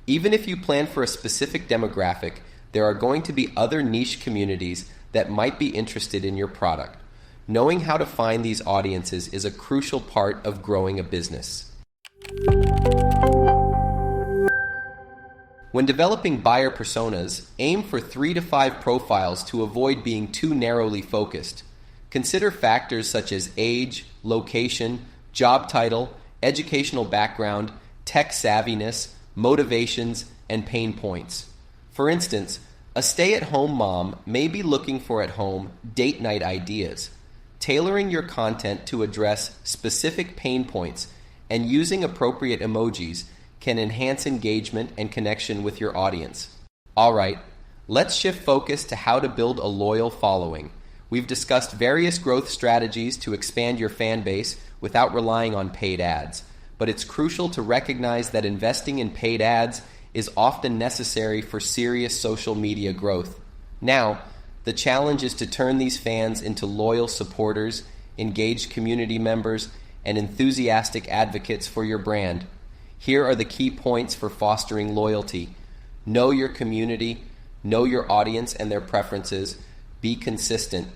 Even if you plan for a specific demographic, there are going to be other niche communities that might be interested in your product. Knowing how to find these audiences is a crucial part of growing a business. When developing buyer personas, aim for 3 to 5 profiles to avoid being too narrowly focused. Consider factors such as age, location, job title, educational background, tech savviness, motivations, and pain points. For instance, a stay-at-home mom may be looking for at-home date night ideas. Tailoring your content to address specific pain points and using appropriate emojis can enhance engagement and connection with your audience. Alright, let's shift focus to how to build a loyal following. We've discussed various growth strategies to expand your fan base without relying on paid ads, but it's crucial to recognize that investing in paid ads is often necessary for serious social media growth. Now, the challenge is to turn these fans into loyal supporters, engaged community members, and enthusiastic advocates for your brand. Here are the key points for fostering loyalty. Know your community, know your audience and their preferences, be consistent,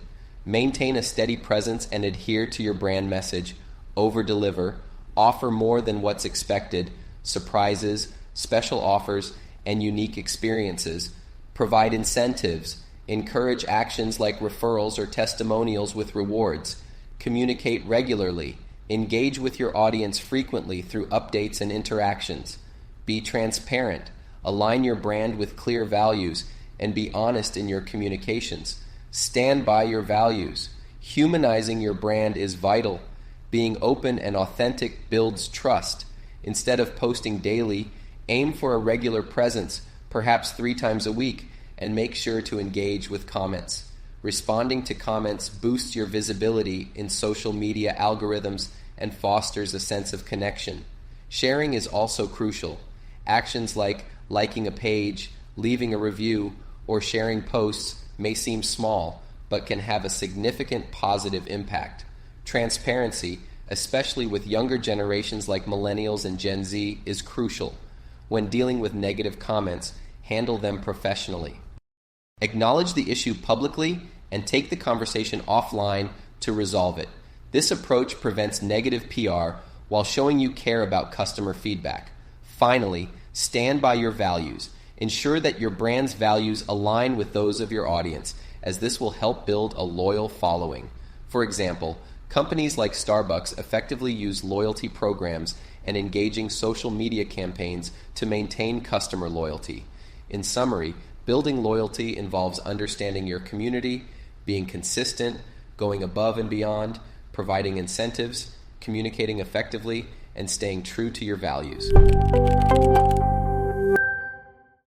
maintain a steady presence and adhere to your brand message, over-deliver, offer more than what's expected, surprises, special offers, and unique experiences, provide incentives, encourage actions like referrals or testimonials with rewards, communicate regularly, engage with your audience frequently through updates and interactions, be transparent, align your brand with clear values, and be honest in your communications. Stand by your values. Humanizing your brand is vital. Being open and authentic builds trust. Instead of posting daily, aim for a regular presence, perhaps 3 times a week, and make sure to engage with comments. Responding to comments boosts your visibility in social media algorithms and fosters a sense of connection. Sharing is also crucial. Actions like liking a page, leaving a review, or sharing posts may seem small, but can have a significant positive impact. Transparency, especially with younger generations like millennials and Gen Z, is crucial. When dealing with negative comments, handle them professionally. Acknowledge the issue publicly and take the conversation offline to resolve it. This approach prevents negative PR while showing you care about customer feedback. Finally, stand by your values. Ensure that your brand's values align with those of your audience, as this will help build a loyal following. For example, companies like Starbucks effectively use loyalty programs and engaging social media campaigns to maintain customer loyalty. In summary, building loyalty involves understanding your community, being consistent, going above and beyond, providing incentives, communicating effectively, and staying true to your values.